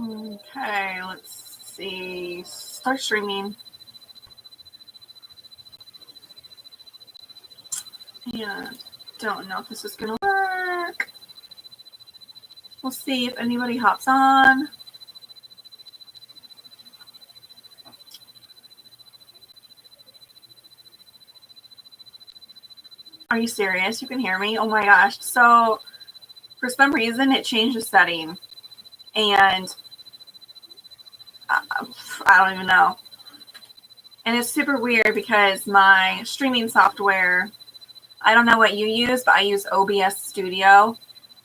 Okay, let's see. Start streaming. Yeah, don't know if this is gonna work. We'll see if anybody hops on. Are you serious? You can hear me? Oh my gosh. So for some reason it changed the setting, and I don't even know. And it's super weird because my streaming software, I don't know what you use, but I use OBS Studio,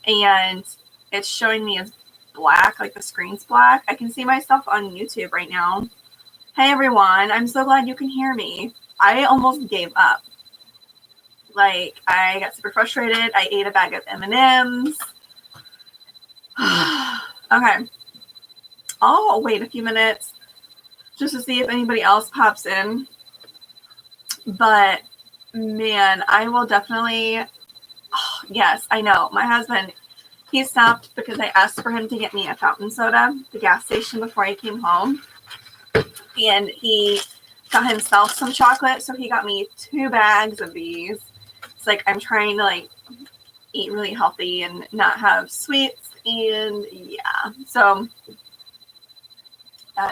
and it's showing me as black, like the screen's black. I can see myself on YouTube right now. Hey everyone, I'm so glad you can hear me. I almost gave up. Like, I got super frustrated. I ate a bag of M&Ms. Okay. I'll wait a few minutes just to see if anybody else pops in. But, man, I will definitely... Oh, yes, I know. My husband, he stopped because I asked for him to get me a fountain soda at the gas station before I came home. And he got himself some chocolate, so he got me 2 bags of these. It's like I'm trying to, like, eat really healthy and not have sweets. And, yeah. So,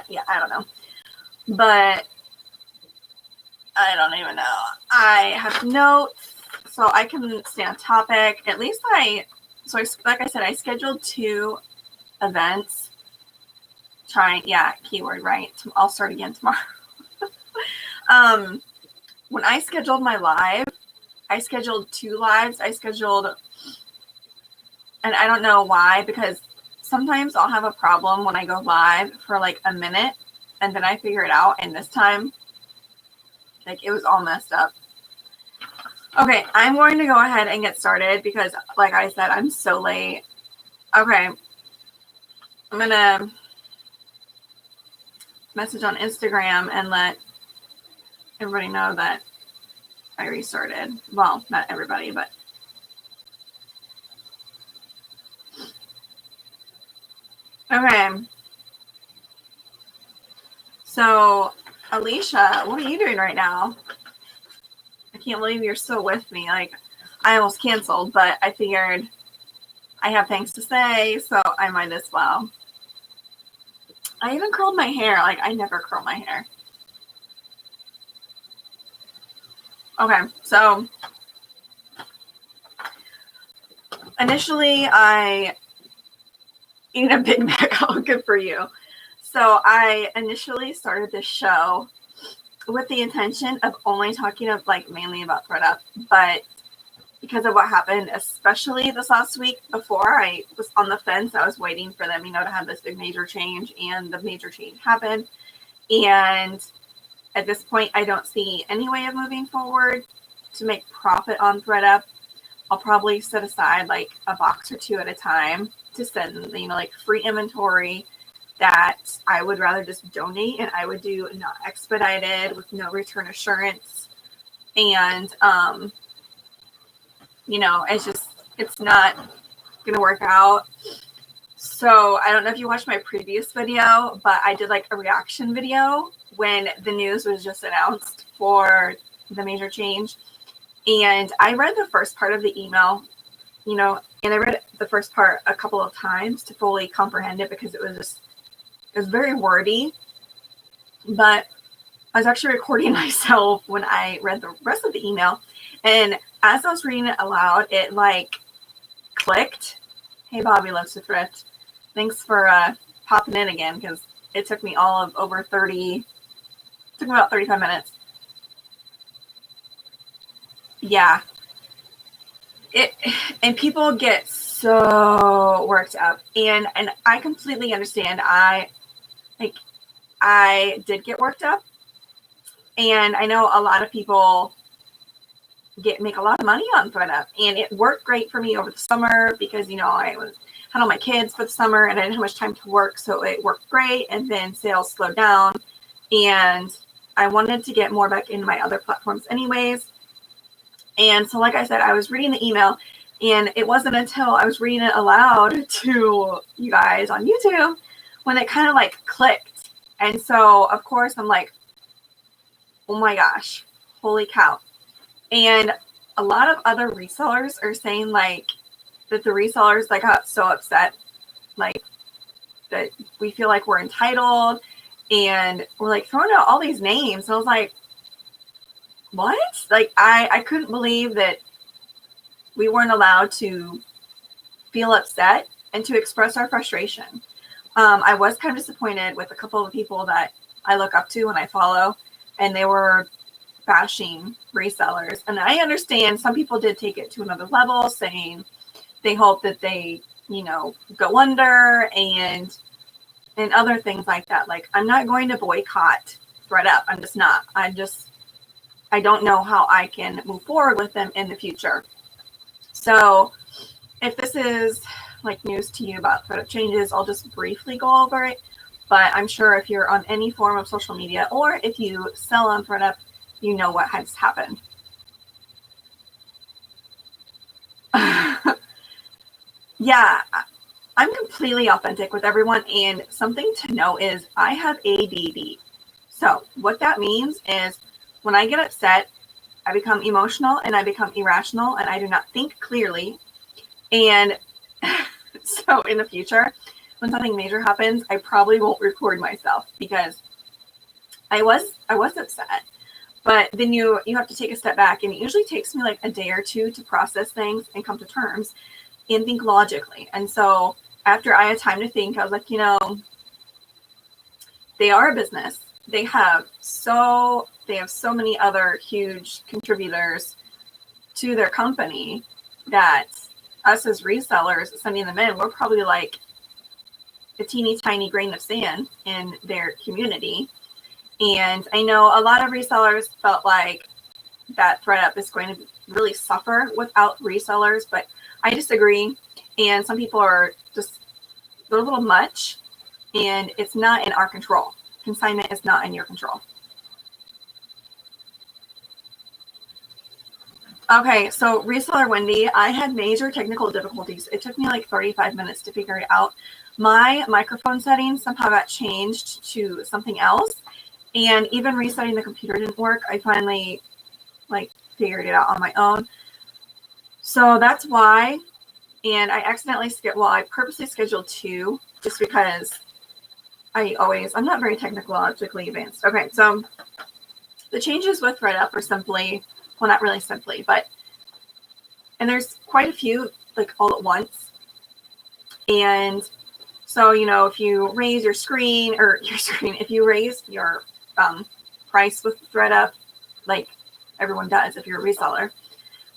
yeah, I don't know. But I don't even know. I have notes, so I can stay on topic. At least like I said, I scheduled 2 events. Keyword, right? I'll start again tomorrow. When I scheduled my live, I scheduled 2 lives. And I don't know why, because sometimes I'll have a problem when I go live for like a minute, and then I figure it out. And this time, like, it was all messed up. Okay, I'm going to go ahead and get started because, like I said, I'm so late. Okay, I'm going to message on Instagram and let everybody know that I restarted. Well, not everybody, but... Okay. So, Alicia, what are you doing right now? I can't believe you're still with me. Like, I almost canceled, but I figured I have things to say, so I might as well. I even curled my hair. Like, I never curl my hair. Okay, so initially I eat a Big Mac. Oh, good for you. So I initially started this show with the intention of only talking mainly about ThredUP, but because of what happened, especially this last week before I was on the fence, I was waiting for them, to have this big major change, and the major change happened. And at this point, I don't see any way of moving forward to make profit on ThredUP. I'll probably set aside like a box or 2 at a time to send, free inventory that I would rather just donate, and I would do not expedited with no return assurance. And, it's not going to work out. So I don't know if you watched my previous video, but I did like a reaction video when the news was just announced for the major change. And I read the first part of the email, and I read the first part a couple of times to fully comprehend it because it was very wordy. But I was actually recording myself when I read the rest of the email. And as I was reading it aloud, it clicked. Hey, Bobby loves to thrift. Thanks for popping in again, because it took me all of over 30, took me about 35 minutes. Yeah. And people get so worked up, and I completely understand. I did get worked up, and I know a lot of people make a lot of money on ThredUp, and it worked great for me over the summer because I had all my kids for the summer and I didn't have much time to work, so it worked great. And then sales slowed down, and I wanted to get more back into my other platforms anyways. And so, like I said, I was reading the email, and it wasn't until I was reading it aloud to you guys on YouTube when it kind of like clicked. And so, of course, I'm like, oh my gosh, holy cow. And a lot of other resellers are saying like that the resellers like got so upset, like that we feel like we're entitled, and we're like throwing out all these names. And I was like, what? Like I couldn't believe that we weren't allowed to feel upset and to express our frustration. I was kind of disappointed with a couple of people that I look up to and I follow, and they were bashing resellers. And I understand some people did take it to another level, saying they hope that they, you know, go under and other things like that. Like, I'm not going to boycott ThredUp. I'm just not. I don't know how I can move forward with them in the future. So if this is like news to you about ThredUp changes, I'll just briefly go over it. But I'm sure if you're on any form of social media or if you sell on ThredUp, you know what has happened. Yeah, I'm completely authentic with everyone. And something to know is I have ADD. So what that means is when I get upset, I become emotional and I become irrational and I do not think clearly. And so in the future, when something major happens, I probably won't record myself because I was upset. But then you have to take a step back, and it usually takes me like a day or two to process things and come to terms and think logically. And so after I had time to think, I was like, you know, they are a business. They have so many other huge contributors to their company that us as resellers sending them in, we're probably like a teeny tiny grain of sand in their community. And I know a lot of resellers felt like that ThredUp is going to really suffer without resellers, but I disagree. And some people are just, they're a little much, and it's not in our control. Consignment is not in your control. Okay, so reseller Wendy, I had major technical difficulties. It took me like 35 minutes to figure it out. My microphone settings somehow got changed to something else, and even resetting the computer didn't work. I finally like figured it out on my own. So that's why. And I accidentally I purposely scheduled 2 just because I'm not very technologically advanced. Okay, so the changes with ThredUp are simply, well, not really simply, and there's quite a few like all at once. And so, you know, if you raise if you raise your price with ThredUp, like everyone does if you're a reseller,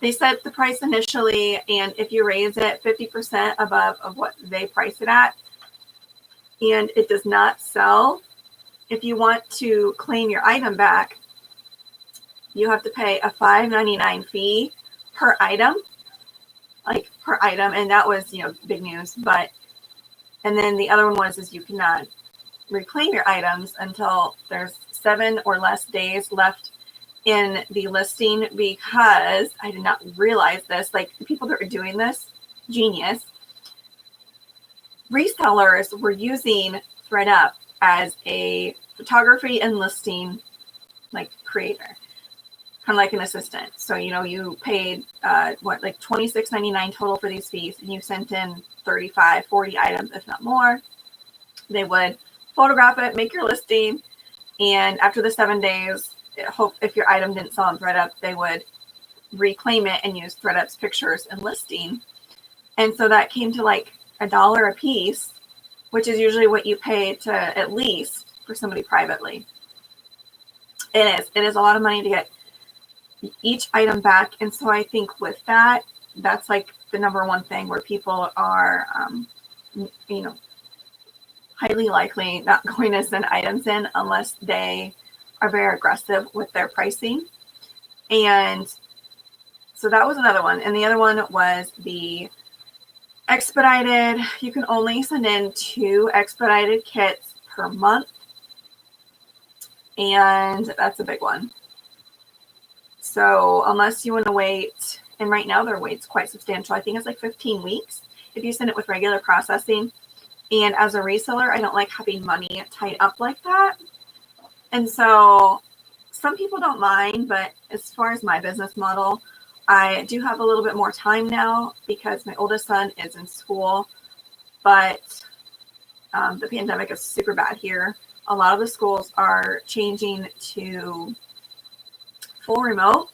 they set the price initially, and if you raise it 50% above of what they price it at, and it does not sell, if you want to claim your item back, you have to pay a $5.99 fee per item, and that was, you know, big news. And then the other one is you cannot reclaim your items until there's 7 or less days left in the listing, because I did not realize this. Like, the people that are doing this, genius. Resellers were using ThredUp as a photography and listing like creator, kind of like an assistant. So, you know, you paid like $26.99 total for these fees, and you sent in 35, 40 items, if not more. They would photograph it, make your listing, and after the 7 days, if your item didn't sell on ThredUp, they would reclaim it and use ThredUp's pictures and listing. And so that came to like $1 a piece, which is usually what you pay to at least for somebody privately. It is a lot of money to get each item back. And so I think with that, that's like the number one thing where people are, you know, highly likely not going to send items in unless they are very aggressive with their pricing. And so that was another one. And the other one was the expedited. You can only send in 2 expedited kits per month. And that's a big one. So unless you want to wait, and right now their wait's quite substantial. I think it's like 15 weeks if you send it with regular processing. And as a reseller, I don't like having money tied up like that. And so some people don't mind, but as far as my business model, I do have a little bit more time now because my oldest son is in school, but the pandemic is super bad here. A lot of the schools are changing to full remote,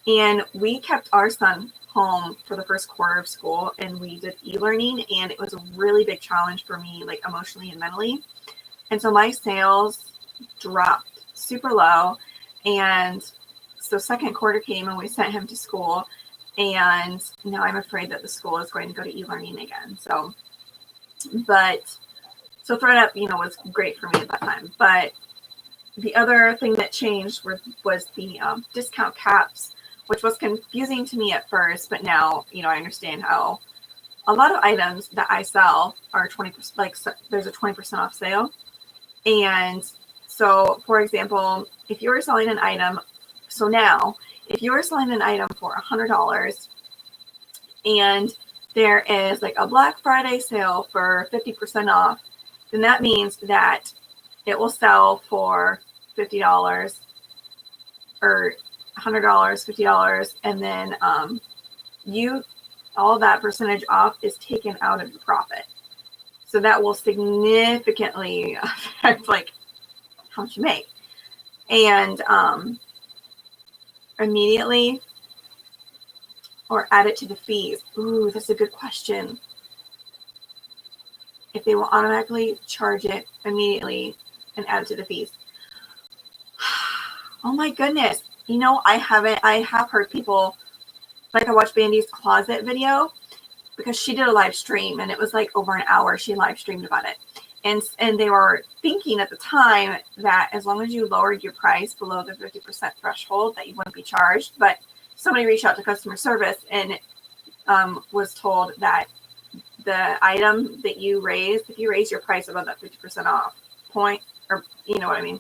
and we kept our son home for the first quarter of school, and we did e-learning, and it was a really big challenge for me, like emotionally and mentally. And so my sales dropped super low, and so second quarter came and we sent him to school, and now I'm afraid that the school is going to go to e-learning again. So ThredUP, was great for me at that time. But the other thing that changed was the discount caps, which was confusing to me at first, but now, I understand how a lot of items that I sell are 20%, like there's a 20% off sale. And so, for example, if you were selling an item, if you were selling an item for $100 and there is like a Black Friday sale for 50% off, then that means that it will sell for $50 or $100, $50, and then all that percentage off is taken out of your profit. So that will significantly affect like how much you make. And immediately, or add it to the fees. Ooh, that's a good question. If they will automatically charge it immediately and add it to the fees. Oh my goodness. I have heard people, like I watched Bandy's closet video because she did a live stream and it was like over an hour. She live streamed about it. And they were thinking at the time that as long as you lowered your price below the 50% threshold that you wouldn't be charged. But somebody reached out to customer service and was told that the item that you raised, if you raise your price above that 50% off point, or you know what I mean,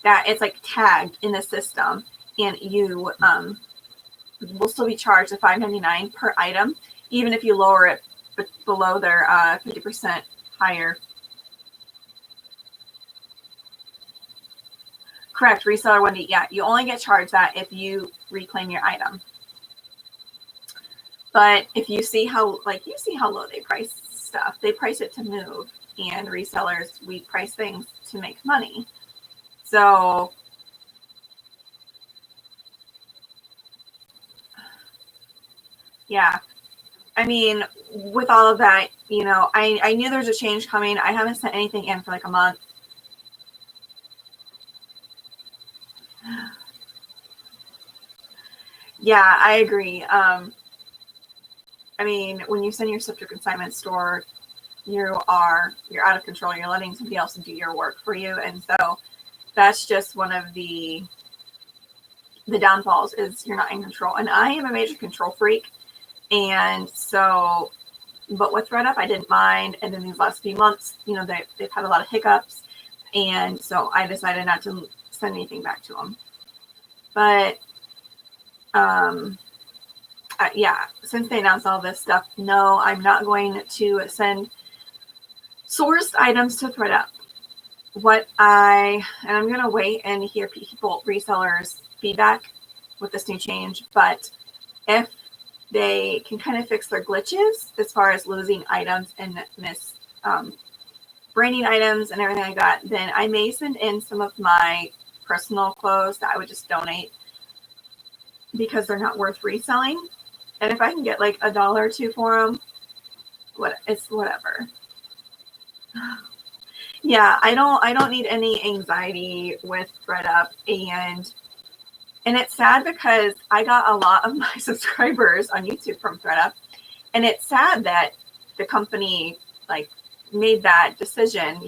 that it's like tagged in the system, and you will still be charged the $5.99 per item, even if you lower it below their 50% higher. Correct, reseller Wendy. Yeah, you only get charged that if you reclaim your item. But if you see how low they price stuff, they price it to move, and resellers, we price things to make money. So yeah, I mean, with all of that, I knew there was a change coming. I haven't sent anything in for like a month. Yeah, I agree. I mean, when you send your stuff to a consignment store, you're out of control. You're letting somebody else do your work for you. And so that's just one of the downfalls, is you're not in control. And I am a major control freak. And so, but with ThredUP, I didn't mind. And then these last few months, they've had a lot of hiccups. And so I decided not to send anything back to them. But yeah, since they announced all this stuff, no, I'm not going to send sourced items to ThredUP. And I'm going to wait and hear resellers' feedback with this new change. But if they can kind of fix their glitches as far as losing items and branding items and everything like that, then I may send in some of my personal clothes that I would just donate because they're not worth reselling. And if I can get like $1 or $2 for them, it's whatever. Yeah, I don't need any anxiety with ThredUP, and it's sad because I got a lot of my subscribers on YouTube from ThredUP, and it's sad that the company like made that decision,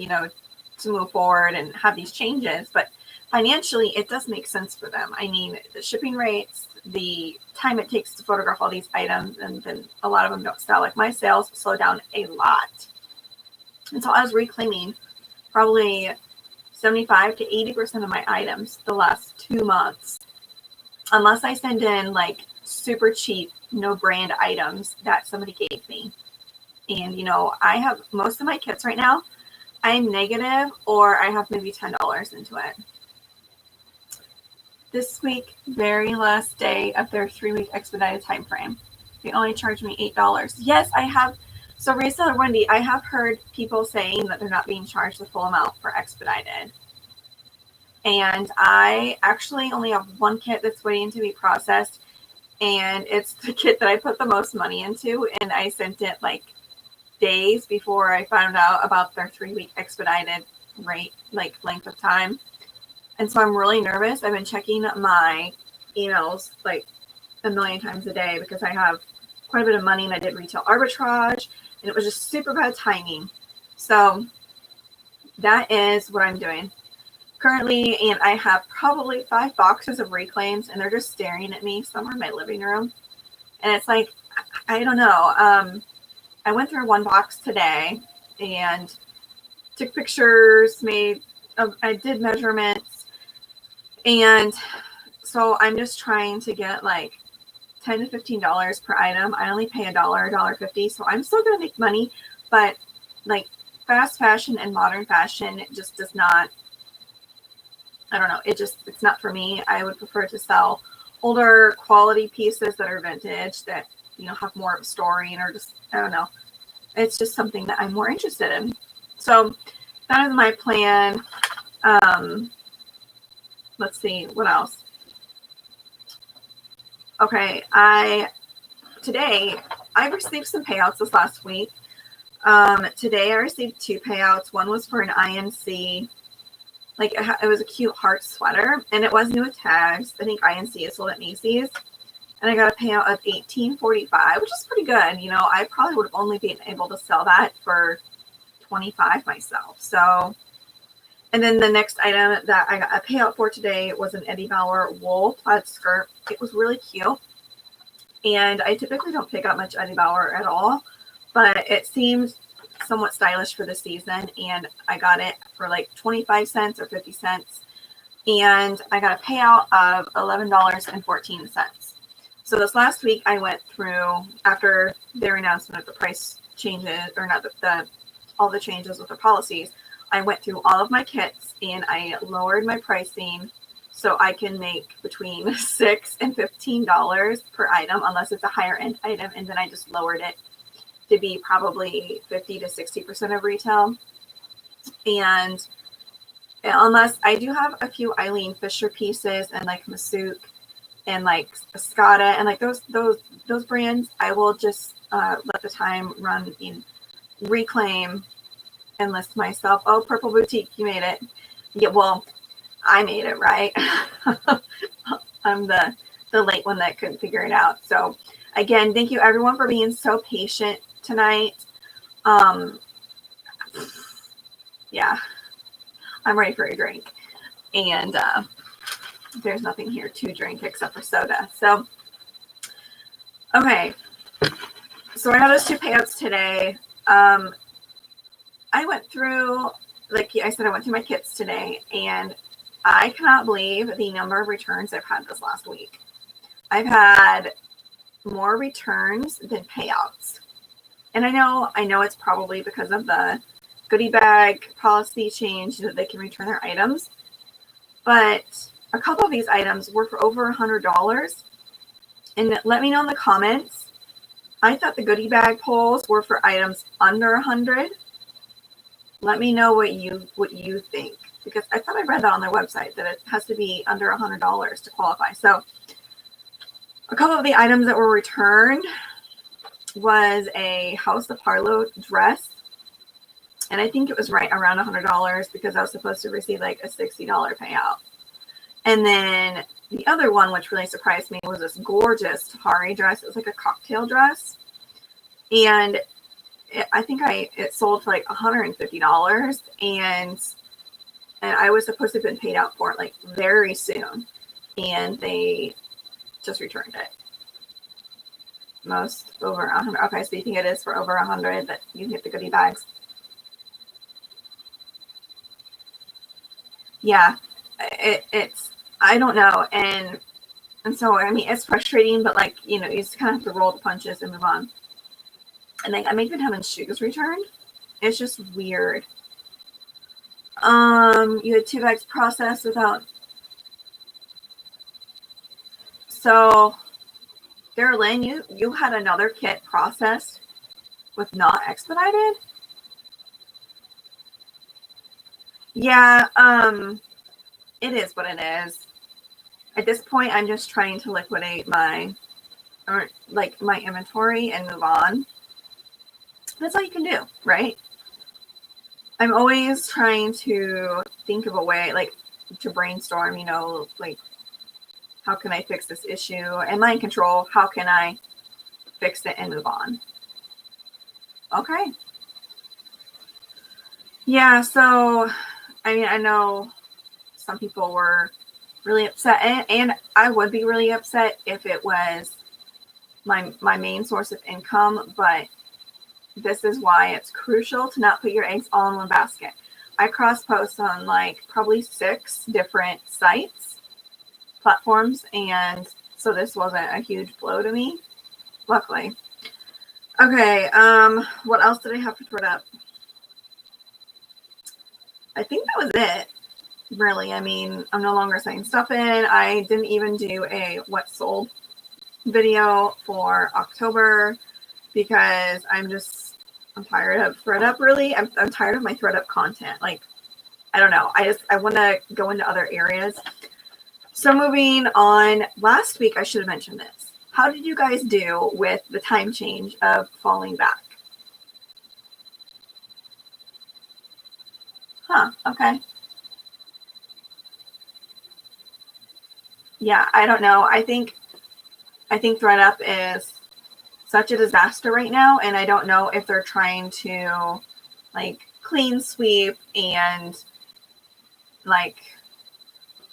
to move forward and have these changes. But financially, it does make sense for them. I mean, the shipping rates, the time it takes to photograph all these items, and then a lot of them don't sell. Like my sales slow down a lot. And so I was reclaiming probably 75 to 80% of my items the last 2 months, unless I send in like super cheap, no brand items that somebody gave me. And, you know, I have most of my kits right now, I'm negative, or I have maybe $10 into it. This week, very last day of their 3-week expedited time frame. They only charged me $8. Yes, I have. So Reseller Wendy, I have heard people saying that they're not being charged the full amount for expedited. And I actually only have one kit that's waiting to be processed. And it's the kit that I put the most money into. And I sent it like days before I found out about their 3-week expedited rate, like length of time. And so I'm really nervous. I've been checking my emails like a million times a day because I have quite a bit of money and I did retail arbitrage and it was just super bad timing. So that is what I'm doing currently. And I have probably 5 boxes of reclaims and they're just staring at me somewhere in my living room. And it's like, I don't know. I went through one box today and took pictures, I did measurements. And so I'm just trying to get like $10 to $15 per item. I only pay $1.50. So I'm still going to make money, but like fast fashion and modern fashion, it just does not, I don't know. It's not for me. I would prefer to sell older quality pieces that are vintage that, you know, have more of a story or just, I don't know. It's just something that I'm more interested in. So that is my plan. Let's see what else. Okay, today I received some payouts this last week. Today I received 2 payouts. One was for an INC, like it was a cute heart sweater, and it was new with tags. I think INC is sold at Macy's, and I got a payout of $18.45, which is pretty good. You know, I probably would have only been able to sell that for $25 myself. So. And then the next item that I got a payout for today was an Eddie Bauer wool plaid skirt. It was really cute. And I typically don't pick up much Eddie Bauer at all, but it seemed somewhat stylish for the season. And I got it for like 25 cents or 50 cents. And I got a payout of $11.14. So this last week I went through, after their announcement of the price changes, or not all the changes with their policies, I went through all of my kits and I lowered my pricing so I can make between $6 and $15 per item unless it's a higher end item. And then I just lowered it to be probably 50 to 60% of retail. And unless I do have a few Eileen Fisher pieces and like Masook and like Escada and like those brands, I will just let the time run in reclaim and list myself. Oh, Purple Boutique, you made it. Yeah, well, I made it, right? I'm the late one that couldn't figure it out. So again, thank you everyone for being so patient tonight. Yeah, I'm ready for a drink. And there's nothing here to drink except for soda. So, okay. So I have those 2 payouts today. I went through, like I said, I went through my kits today, and I cannot believe the number of returns I've had this last week. I've had more returns than payouts. And I know it's probably because of the goodie bag policy change that they can return their items. But a couple of these items were for over $100. And let me know in the comments. I thought the goodie bag polls were for items under $100. Let me know what you think, because I thought I read that on their website that it has to be under $100 to qualify. So a couple of the items that were returned was a House of Harlow dress. And I think it was right around $100 because I was supposed to receive like a $60 payout. And then the other one, which really surprised me, was this gorgeous Tahari dress. It was like a cocktail dress. And I think it sold for like $150, and I was supposed to have been paid out for it like very soon, and they just returned it. Most over 100. Okay, so you think it is for over 100 that you get the goodie bags? Yeah, it's I don't know, and so I mean it's frustrating, but like you just kind of have to roll the punches and move on. And I'm even having shoes returned. It's just weird. You had 2 bags processed without. So, Darlene, you had another kit processed with not expedited? Yeah, it is what it is. At this point, I'm just trying to liquidate my inventory and move on. That's all you can do, right? I'm always trying to think of a way, to brainstorm, how can I fix this issue? Am I in control? How can I fix it and move on? Okay. Yeah, so, I know some people were really upset, and I would be really upset if it was my main source of income, but this is why it's crucial to not put your eggs all in one basket. I cross-post on probably 6 different sites, platforms, and so this wasn't a huge blow to me, luckily. Okay, what else did I have to ThredUP? I think that was it, really. I'm no longer saying stuff in. I didn't even do a what sold video for October because I'm tired of ThredUP, really. I'm tired of my ThredUP content. I don't know. I want to go into other areas. So moving on, last week I should have mentioned this. How did you guys do with the time change of falling back? Huh, okay. Yeah, I don't know. I think ThredUp is such a disaster right now, and I don't know if they're trying to clean sweep and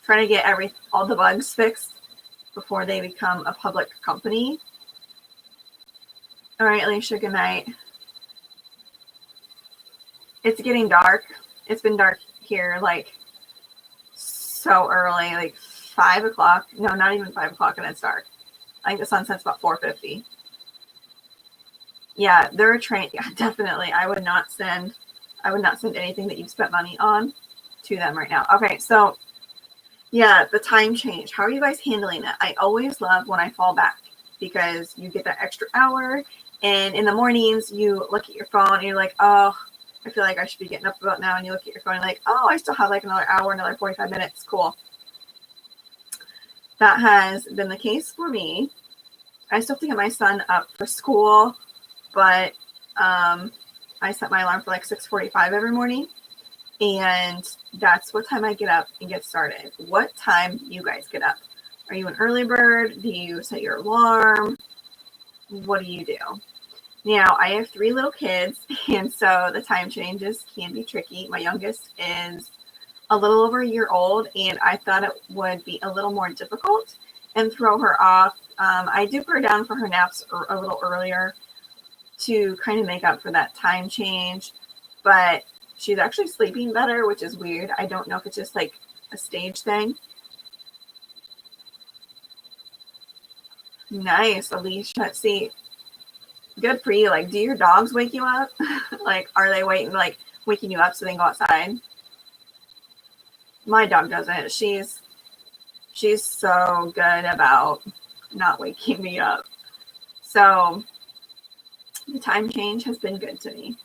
trying to get all the bugs fixed before they become a public company. All right, Alicia, good night. It's getting dark. It's been dark here so early, 5 o'clock. No, not even 5 o'clock, and it's dark. I think the sun sets about 4:50. Yeah, they're a train. Yeah, definitely. I would not send anything that you've spent money on to them right now. Okay, so yeah, the time change. How are you guys handling that? I always love when I fall back because you get that extra hour, and in the mornings you look at your phone and you're like, oh, I feel like I should be getting up about now, and you look at your phone and oh, I still have another hour, another 45 minutes. Cool. That has been the case for me. I still have to get my son up for school, but I set my alarm for 6:45 every morning, and that's what time I get up and get started. What time do you guys get up? Are you an early bird? Do you set your alarm? What do you do? Now, I have 3 little kids, and so the time changes can be tricky. My youngest is a little over a year old, and I thought it would be a little more difficult and throw her off. I do put her down for her naps a little earlier to kind of make up for that time change, but she's actually sleeping better, which is weird. I don't know if it's just a stage thing. Nice, Alicia. See, good for you. Do your dogs wake you up? Are they waking you up so they can go outside? My dog doesn't. She's so good about not waking me up. So the time change has been good to me.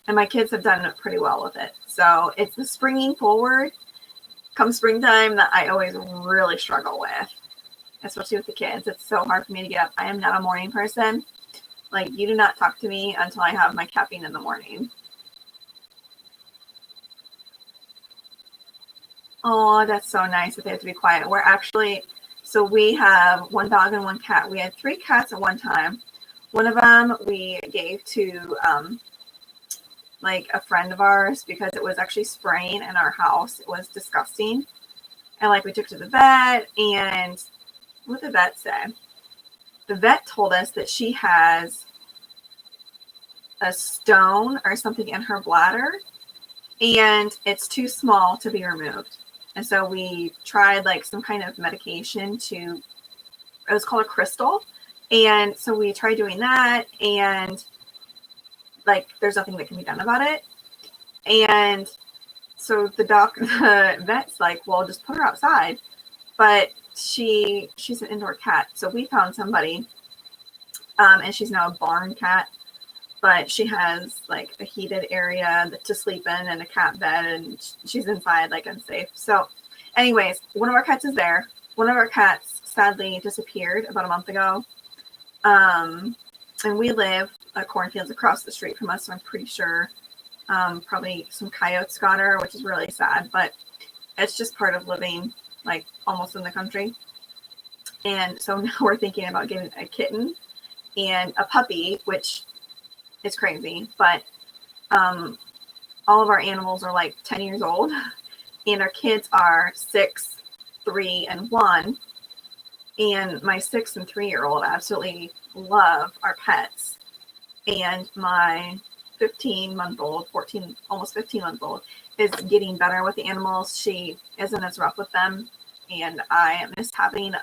And my kids have done pretty well with it. So it's the springing forward come springtime that I always really struggle with, especially with the kids. It's so hard for me to get up. I am not a morning person. You do not talk to me until I have my caffeine in the morning. Oh, that's so nice that they have to be quiet. So we have 1 dog and 1 cat. We had 3 cats at one time. One of them we gave to a friend of ours because it was actually spraying in our house. It was disgusting. And we took to the vet, and what did the vet say? The vet told us that she has a stone or something in her bladder, and it's too small to be removed. And so we tried some kind of medication it was called a crystal. And so we tried doing that, and like there's nothing that can be done about it. And so the vet's like, well, just put her outside. But she's an indoor cat. So we found somebody, and she's now a barn cat, but she has like a heated area to sleep in and a cat bed, and she's inside like unsafe. So anyways, one of our cats is there. One of our cats sadly disappeared about a month ago. And we live cornfields across the street from us, so I'm pretty sure probably some coyotes got her, which is really sad, but it's just part of living like almost in the country. And so now we're thinking about getting a kitten and a puppy, which is crazy, but all of our animals are like 10 years old, and our kids are 6, 3, and 1. And my 6 and 3-year-old absolutely love our pets. And my 15-month-old, almost 15-month-old, is getting better with the animals. She isn't as rough with them. And I miss having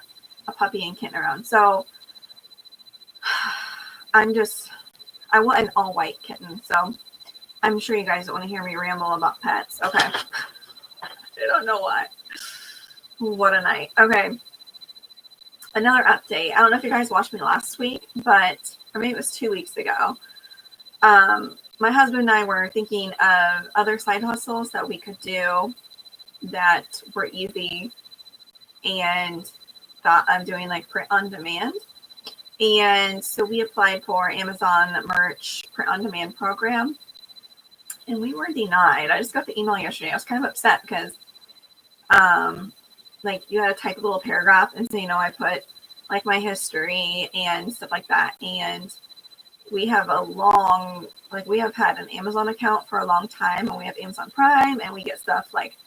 a puppy and kitten around. So I want an all-white kitten. So I'm sure you guys don't want to hear me ramble about pets. Okay. I don't know why. What a night. Okay. Another update. I don't know if you guys watched me last week, or maybe it was 2 weeks ago. My husband and I were thinking of other side hustles that we could do that were easy, and thought of doing like print on demand. And so we applied for Amazon merch print on demand program, and we were denied. I just got the email yesterday. I was kind of upset because like you had to type a little paragraph and say, I put like my history and stuff like that. And we have we have had an Amazon account for a long time, and we have Amazon Prime, and we get stuff like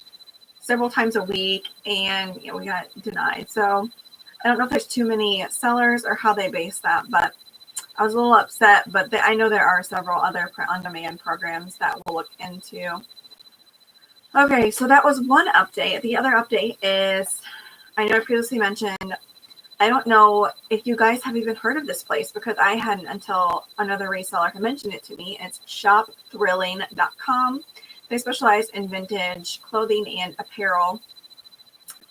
several times a week, and we got denied. So I don't know if there's too many sellers or how they base that, but I was a little upset. But I know there are several other print on demand programs that we'll look into. Okay, so that was one update. The other update is, I know I previously mentioned, I don't know if you guys have even heard of this place, because I hadn't until another reseller had mentioned it to me. It's shopthrilling.com. They specialize in vintage clothing and apparel.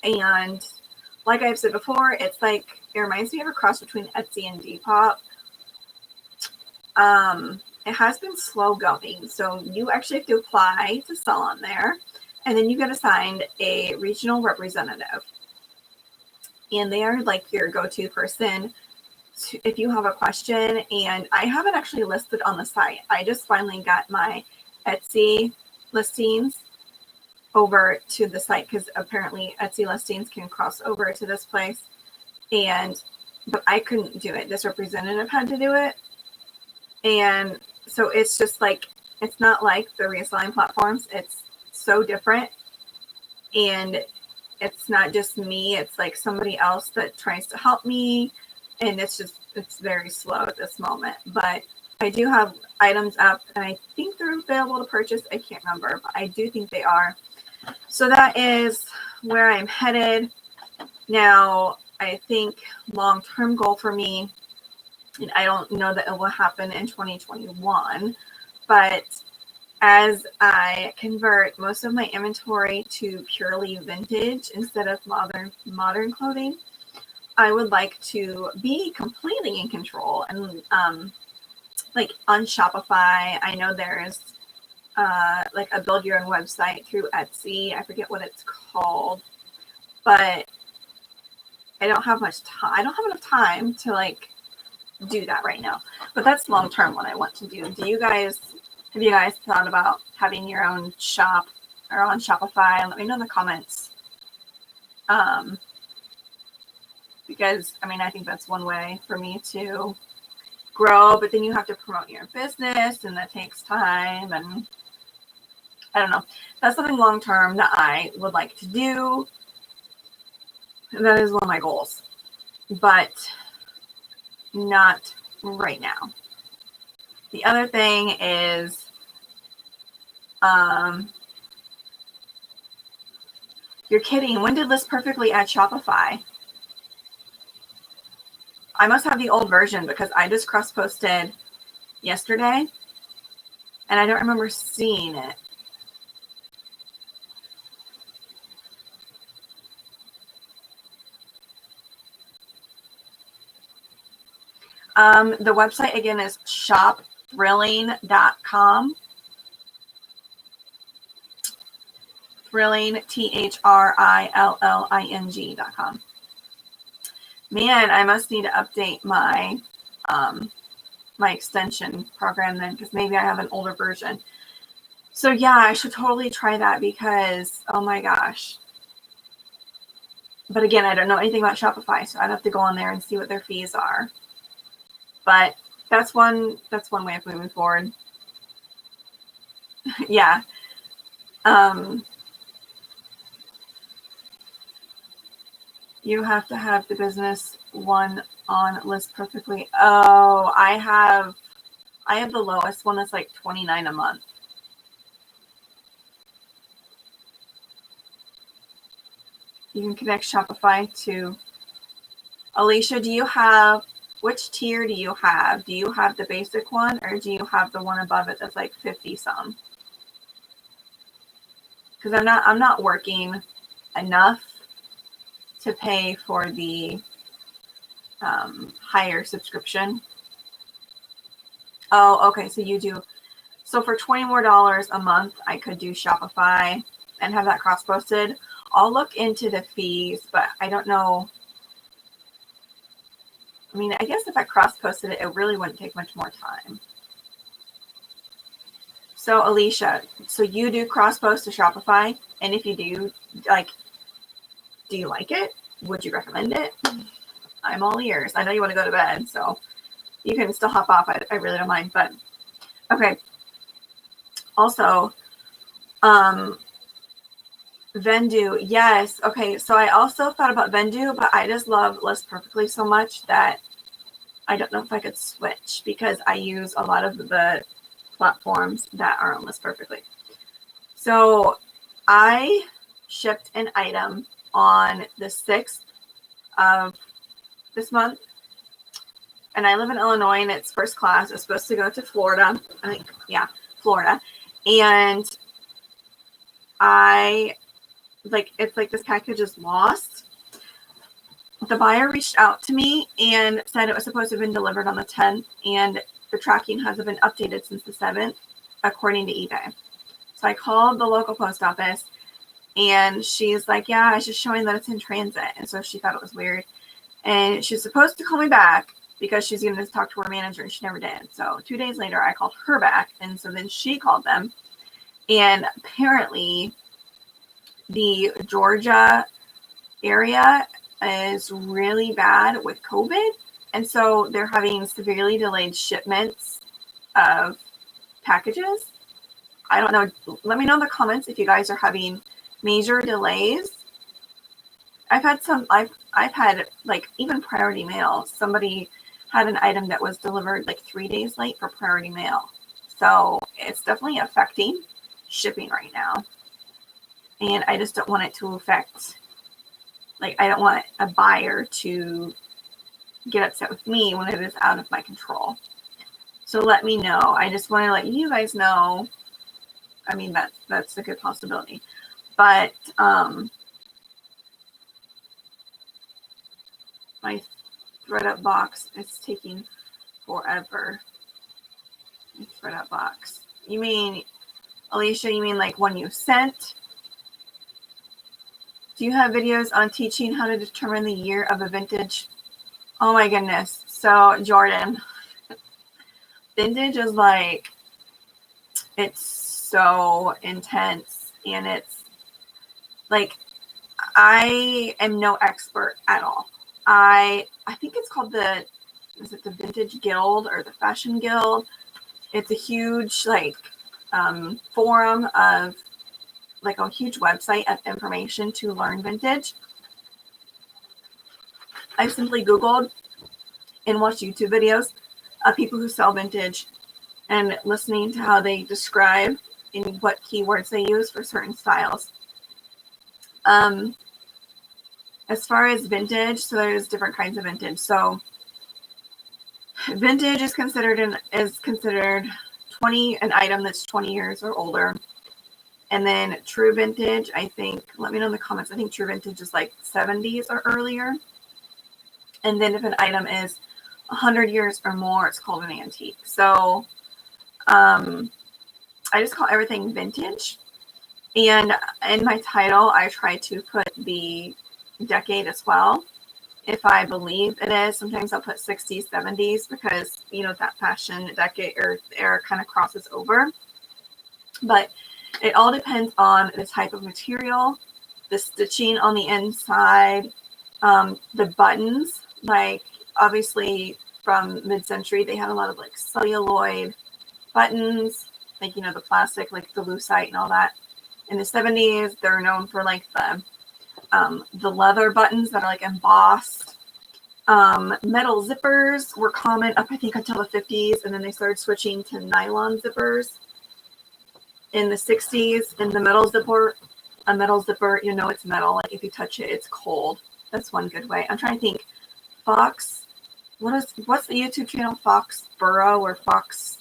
And like I've said before, it reminds me of a cross between Etsy and Depop. It has been slow going. So you actually have to apply to sell on there, and then you get assigned a regional representative. And they are like your go-to person if you have a question. And I have it actually listed on the site. I just finally got my Etsy listings over to the site, because apparently Etsy listings can cross over to this place. But I couldn't do it. This representative had to do it. And so it's just like, it's not like the reselling platforms. It's so different. And it's not just me. It's like somebody else that tries to help me. And it's very slow at this moment. But I do have items up, and I think they're available to purchase. I can't remember, but I do think they are. So that is where I'm headed. Now, I think long-term goal for me, and I don't know that it will happen in 2021, but as I convert most of my inventory to purely vintage instead of modern clothing, I would like to be completely in control. And like on Shopify, I know there's like a build your own website through Etsy. I forget what it's called, but I don't have much time. I don't have enough time to like do that right now. But that's long term what I want to do. Have you guys thought about having your own shop or on Shopify? Let me know in the comments. Because I think that's one way for me to grow, but then you have to promote your business, and that takes time, and I don't know. That's something long term that I would like to do. And that is one of my goals, but not right now. The other thing is, you're kidding. When did List Perfectly add Shopify? I must have the old version, because I just cross-posted yesterday, and I don't remember seeing it. The website again is shopthrilling.com. Thrilling, ThRilling.com. Man, I must need to update my my extension program then, because maybe I have an older version. So yeah, I should totally try that, because oh my gosh. But again, I don't know anything about Shopify, so I'd have to go on there and see what their fees are. But that's one way of moving forward. Yeah. You have to have the business one on list perfectly. Oh, I have the lowest one that's like $29 a month. You can connect Shopify to. Alicia, which tier do you have? Do you have the basic one, or do you have the one above it that's like 50 some? Because I'm not working enough to pay for the higher subscription. Oh, okay. So you do. So for $20 more a month, I could do Shopify and have that cross-posted. I'll look into the fees, but I don't know. I mean, I guess if I cross-posted it, it really wouldn't take much more time. So Alicia, so you do cross-post to Shopify, and if you do, do you like it? Would you recommend it? I'm all ears. I know you want to go to bed, so you can still hop off. I really don't mind, but okay. Also, Vendoo, yes. Okay, so I also thought about Vendoo, but I just love List Perfectly so much that I don't know if I could switch, because I use a lot of the platforms that are on List Perfectly. So I shipped an item on the 6th of this month, and I live in Illinois, and it's first class. It's supposed to go to Florida. I think, yeah, Florida. And it's like this package is lost. The buyer reached out to me and said it was supposed to have been delivered on the 10th, and the tracking hasn't been updated since the 7th, according to eBay. So I called the local post office, and she's like, yeah, it's just showing that it's in transit. And so she thought it was weird. And she's supposed to call me back because she's going to talk to her manager, and she never did. So 2 days later, I called her back, and so then she called them. And apparently, the Georgia area is really bad with COVID. And so they're having severely delayed shipments of packages. I don't know. Let me know in the comments if you guys are having major delays. I've had like even priority mail. Somebody had an item that was delivered like 3 days late for priority mail. So it's definitely affecting shipping right now. And I just don't want it to affect, I don't want a buyer to get upset with me when it is out of my control. So let me know. I just want to let you guys know. I mean, that's a good possibility. But my ThredUP box is taking forever. My ThredUP box. You mean, Alicia, you mean like one you sent? Do you have videos on teaching how to determine the year of a vintage? Oh my goodness. So Jordan, vintage is it's so intense, and it's I am no expert at all. I think it's called the Vintage Guild or the Fashion Guild. It's a huge forum of a huge website of information to learn vintage. I simply Googled and watched YouTube videos of people who sell vintage and listening to how they describe and what keywords they use for certain styles. As far as vintage, so there's different kinds of vintage. So vintage is considered an item that's 20 years or older. And then true vintage, I think, let me know in the comments. I think true vintage is like 70s or earlier. And then if an item is 100 years or more, it's called an antique. So I just call everything vintage. And in my title, I try to put the decade as well, if I believe it is. Sometimes I'll put 60s, 70s because, you know, that fashion decade or era kind of crosses over. But it all depends on the type of material, the stitching on the inside, the buttons. Like, obviously, from mid-century, they had a lot of like celluloid buttons, like, you know, the plastic, like the lucite and all that. In the 70s, they're known for like the leather buttons that are like embossed. Metal zippers were common up, I think, until the 50s, and then they started switching to nylon zippers in the 60s. And a metal zipper, you know, it's metal. Like, if you touch it, it's cold. That's one good way. I'm trying to think. Fox, what's the YouTube channel? Fox Burrow or Fox?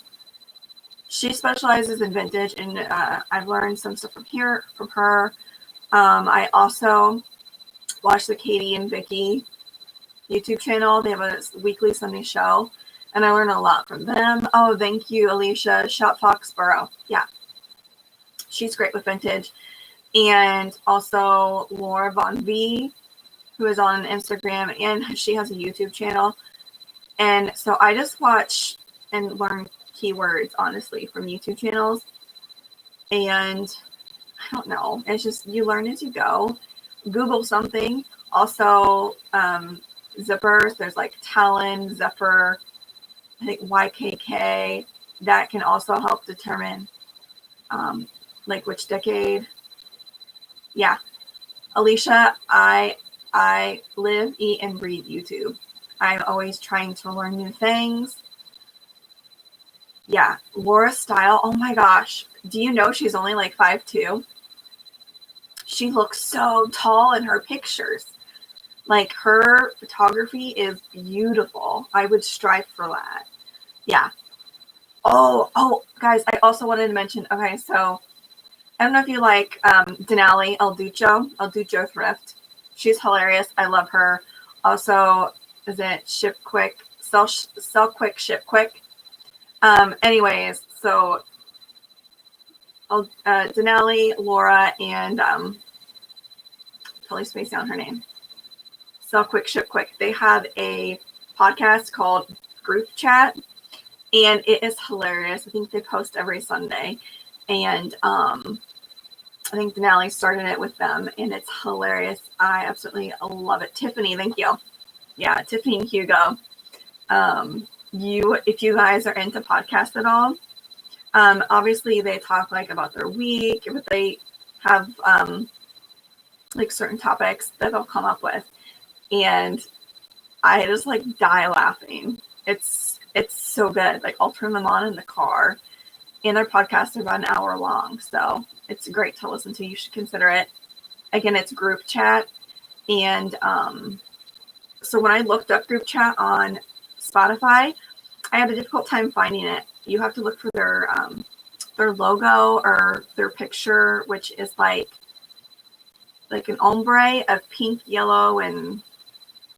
She specializes in vintage, and I've learned some stuff from her. I also watch the Katie and Vicky YouTube channel. They have a weekly Sunday show, and I learn a lot from them. Oh, thank you, Alicia. Shop Foxborough. Yeah, she's great with vintage. And also Laura Von V, who is on Instagram, and she has a YouTube channel. And so I just watch and learn keywords, honestly, from YouTube channels. And I don't know, it's just, you learn as you go. Google something. Also, zippers, there's like Talon, Zephyr, I think YKK. That can also help determine like which decade. Yeah. Alicia, I live, eat, and breathe YouTube. I'm always trying to learn new things. Yeah, Laura Style. Oh my gosh. Do you know she's only like 5'2"? She looks so tall in her pictures. Like, her photography is beautiful. I would strive for that. Yeah. Oh, guys, I also wanted to mention, okay, so I don't know if you like Denali Alducho Thrift. She's hilarious. I love her. Also, is it Ship Quick? Sell Quick, Ship Quick. Anyways, so Denali, Laura, and totally spaced out her name. Sell Quick, Ship Quick. They have a podcast called Group Chat, and it is hilarious. I think they post every Sunday, and I think Denali started it with them, and it's hilarious. I absolutely love it. Tiffany, thank you. Yeah, Tiffany and Hugo. If you guys are into podcasts at all, obviously they talk like about their week, but they have like certain topics that they'll come up with, and I just like die laughing. It's so good. Like, I'll turn them on in the car, and their podcasts are about an hour long, so it's great to listen to. You should consider it. Again, it's Group Chat, and so when I looked up Group Chat on Spotify, I had a difficult time finding it. You have to look for their logo or their picture, which is like an ombre of pink, yellow, and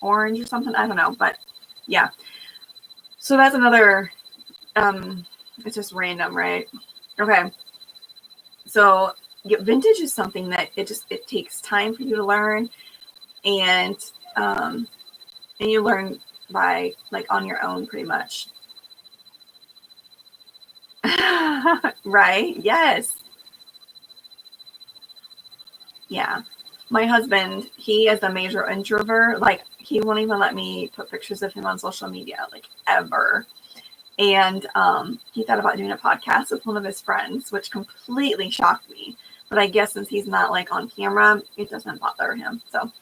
orange or something. I don't know, but yeah. So that's another. It's just random, right? Okay. So vintage is something that it takes time for you to learn, and you learn by like on your own pretty much. Right? Yes. Yeah. My husband, he is a major introvert. Like, he won't even let me put pictures of him on social media, like, ever. And he thought about doing a podcast with one of his friends, which completely shocked me. But I guess since he's not like on camera, it doesn't bother him. So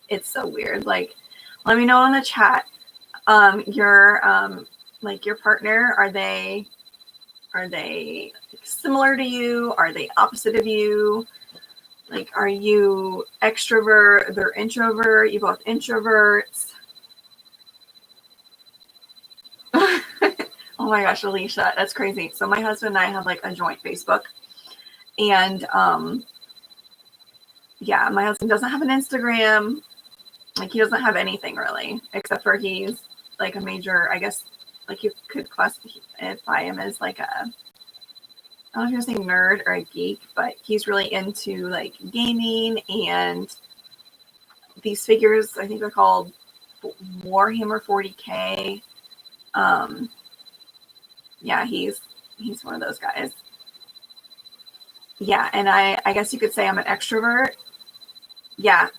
it's so weird. Like, let me know in the chat. Your partner, are they similar to you? Are they opposite of you? Like, are you extrovert? They're introvert. You both introverts. Oh Oh my gosh, Alicia, that's crazy. So my husband and I have like a joint Facebook, and yeah, my husband doesn't have an Instagram. Like he doesn't have anything really, except for he's like a major, I guess, like you could classify him as like a, I don't know if you're saying nerd or a geek, but he's really into like gaming and these figures. I think they're called Warhammer 40K. Yeah, he's one of those guys. Yeah, and I guess you could say I'm an extrovert. Yeah,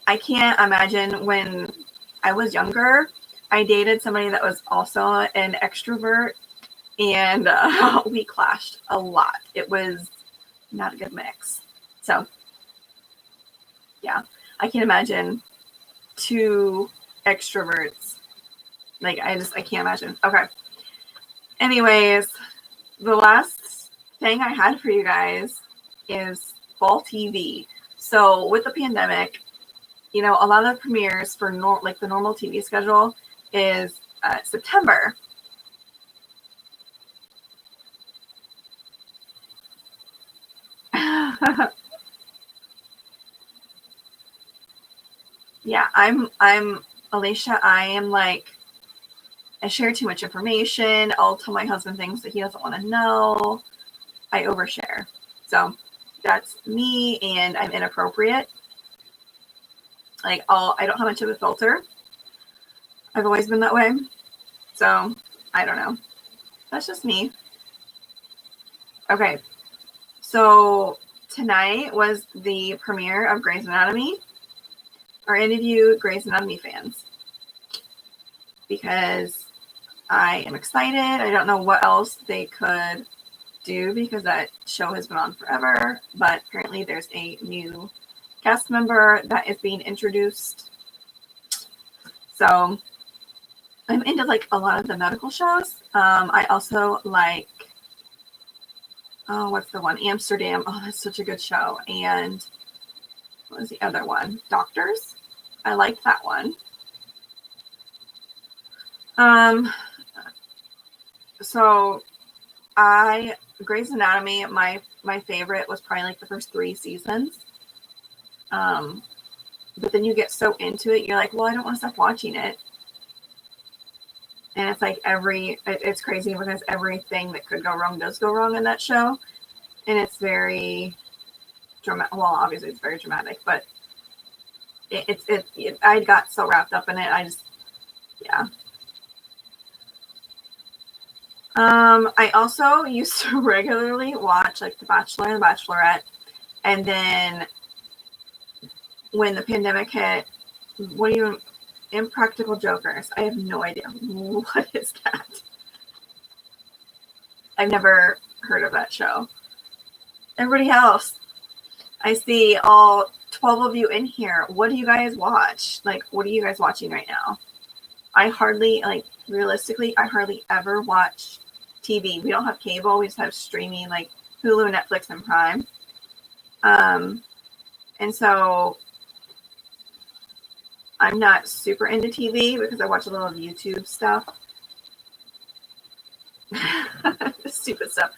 I can't imagine when I was younger, I dated somebody that was also an extrovert, and we clashed a lot. It was not a good mix. So, yeah, I can't imagine two extroverts. Like, I can't imagine. Okay. Anyways, the last thing I had for you guys is fall TV. So, with the pandemic, you know, a lot of the premieres for like the normal TV schedule is September. Yeah, I'm Alicia. I am like, I share too much information. I'll tell my husband things that he doesn't want to know. I overshare. So that's me, and I'm inappropriate. Like I don't have much of a filter. I've always been that way. So I don't know. That's just me. Okay. So tonight was the premiere of Grey's Anatomy. Are any of you Grey's Anatomy fans? Because I am excited. I don't know what else they could do because that show has been on forever. But apparently there's a new cast member that is being introduced. So I'm into like a lot of the medical shows. I also like, oh, what's the one? Amsterdam. Oh, that's such a good show. And what was the other one? Doctors. I like that one. So Grey's Anatomy, my favorite was probably like the first 3 seasons. But then you get so into it, you're like, well, I don't want to stop watching it. And it's like it's crazy because everything that could go wrong does go wrong in that show. And it's very dramatic. Well, obviously it's very dramatic, but I got so wrapped up in it. Yeah. I also used to regularly watch like The Bachelor and The Bachelorette. And then when the pandemic hit, Impractical Jokers. I have no idea. What is that? I've never heard of that show. Everybody else, I see all 12 of you in here. What do you guys watch? Like, what are you guys watching right now? Realistically, I hardly ever watch TV. We don't have cable. We just have streaming like Hulu, Netflix, and Prime. And so I'm not super into TV because I watch a little of YouTube stuff. Stupid stuff.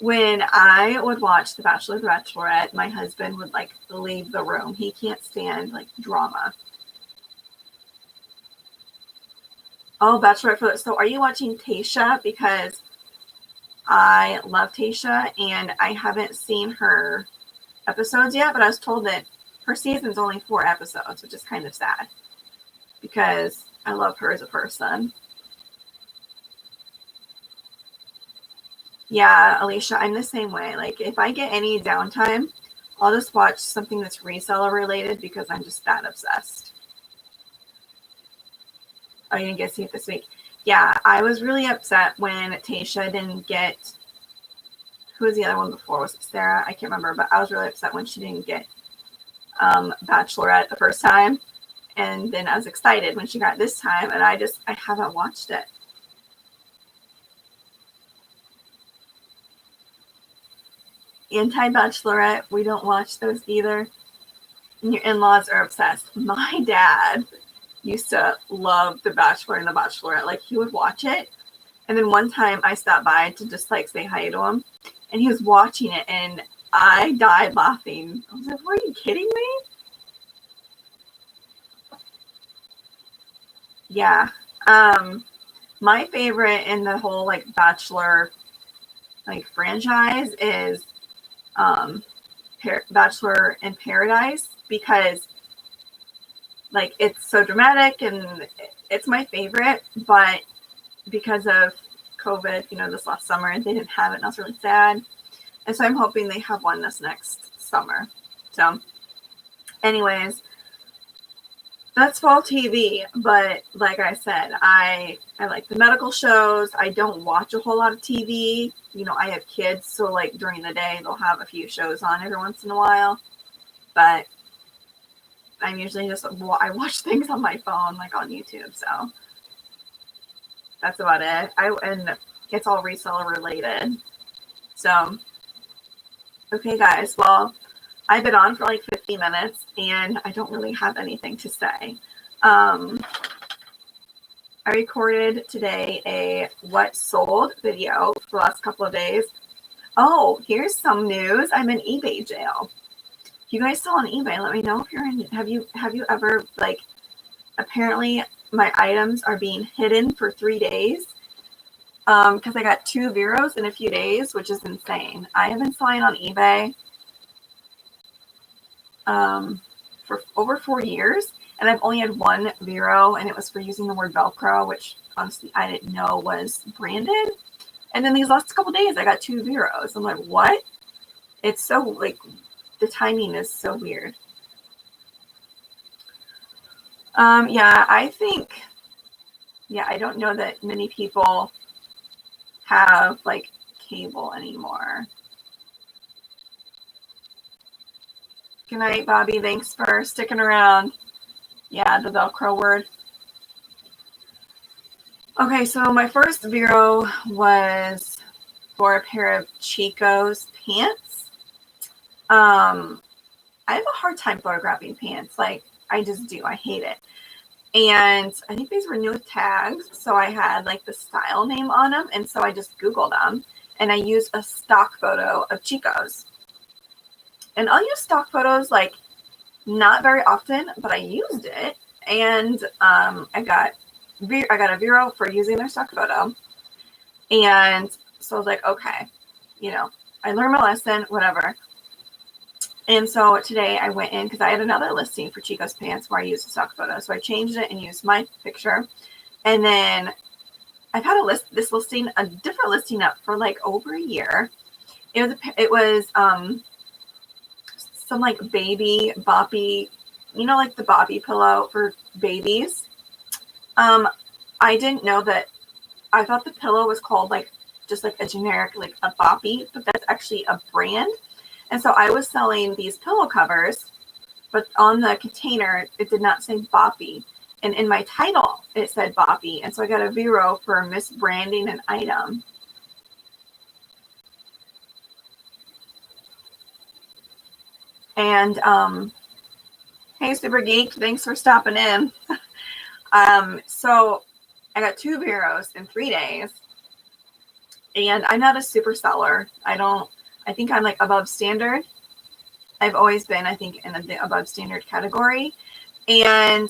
When I would watch The Bachelor, The Bachelorette, my husband would like leave the room. He can't stand like drama. Oh, Bachelorette. So are you watching Tayshia? Because I love Tayshia and I haven't seen her episodes yet, but I was told that her season's only 4 episodes, which is kind of sad because I love her as a person. Yeah, Alicia, I'm the same way. Like, if I get any downtime, I'll just watch something that's reseller related because I'm just that obsessed. Oh, you didn't get to see it this week? Yeah, I was really upset when Tayshia didn't get. Who was the other one before? Was it Sarah? I can't remember, but I was really upset when she didn't get Bachelorette the first time. And then I was excited when she got this time, and I haven't watched it. Anti-Bachelorette, we don't watch those either. And your in-laws are obsessed. My dad used to love The Bachelor and The Bachelorette. Like, he would watch it, And then one time I stopped by to just like say hi to him, and he was watching it, and I died laughing. I was like, "Are you kidding me?" Yeah. My favorite in the whole like Bachelor like franchise is Bachelor in Paradise, because like it's so dramatic and it's my favorite, but because of COVID, this last summer, they didn't have it, and I was really sad. And so I'm hoping they have one this next summer. So anyways, that's fall TV. But like I said, I like the medical shows. I don't watch a whole lot of TV. I have kids, so like during the day, they'll have a few shows on every once in a while. But I'm usually I watch things on my phone, like on YouTube. So that's about it. And it's all reseller related. So, okay, guys. Well, I've been on for like 50 minutes, and I don't really have anything to say. I recorded today a what sold video for the last couple of days. Oh, here's some news. I'm in eBay jail. If you guys still on eBay, let me know if you're in. Have you ever, like, apparently my items are being hidden for 3 days. Because I got 2 Veros in a few days, which is insane. I have been selling on eBay for over 4 years, and I've only had 1 Vero, and it was for using the word Velcro, which honestly I didn't know was branded. And then these last couple days, I got 2 Veros. I'm like, what? It's so, like, the timing is so weird. Yeah, I don't know that many people have like cable anymore. Good night, Bobby. Thanks for sticking around. Yeah, the Velcro word. Okay, so my first Vero was for a pair of Chico's pants. I have a hard time photographing pants. Like, I just do. I hate it. And I think these were new with tags, so I had like the style name on them, and so I just Googled them, and I used a stock photo of Chico's. And I'll use stock photos like not very often, but I used it, and I got a Vero for using their stock photo, and so I was like, okay, I learned my lesson, whatever. And so today I went in because I had another listing for Chico's pants where I used a stock photo. So I changed it and used my picture. And then I've had a different listing up for like over a year. It was some like baby boppy, like the boppy pillow for babies. I didn't know that. I thought the pillow was called like just like a generic, like a boppy, but that's actually a brand. And so I was selling these pillow covers, but on the container, it did not say Boppy. And in my title, it said Boppy. And so I got a Vero for misbranding an item. And, hey, Super Geek, thanks for stopping in. So I got 2 Veros in 3 days. And I'm not a super seller. I think I'm like above standard. I've always been, I think, in the above standard category. And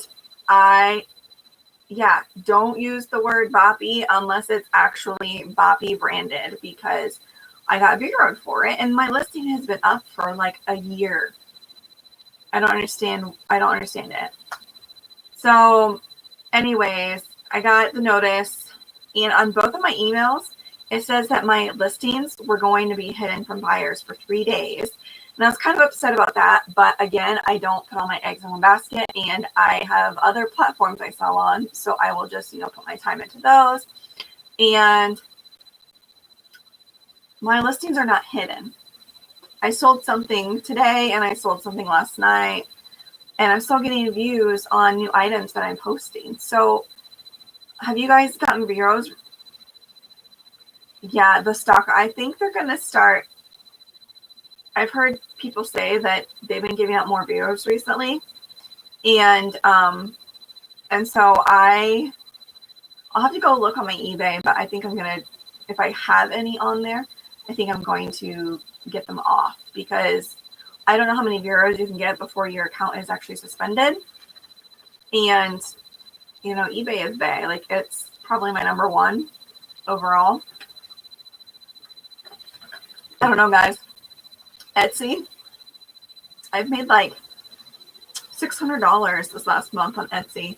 don't use the word Boppy unless it's actually Boppy branded, because I got Vero'd for it. And my listing has been up for like a year. I don't understand it. So anyways, I got the notice, and on both of my emails, it says that my listings were going to be hidden from buyers for 3 days. And I was kind of upset about that. But again, I don't put all my eggs in one basket, and I have other platforms I sell on. So I will just, put my time into those. And my listings are not hidden. I sold something today, and I sold something last night, and I'm still getting views on new items that I'm posting. So have you guys gotten Veros? Yeah, the stock, I think they're going to start. I've heard people say that they've been giving out more Veros recently. And so I'll have to go look on my eBay, but I think I'm going to, if I have any on there, I think I'm going to get them off because I don't know how many zeros you can get before your account is actually suspended. And, you know, eBay is big. Like, it's probably my number one overall. I don't know, guys. Etsy, I've made like $600 this last month on Etsy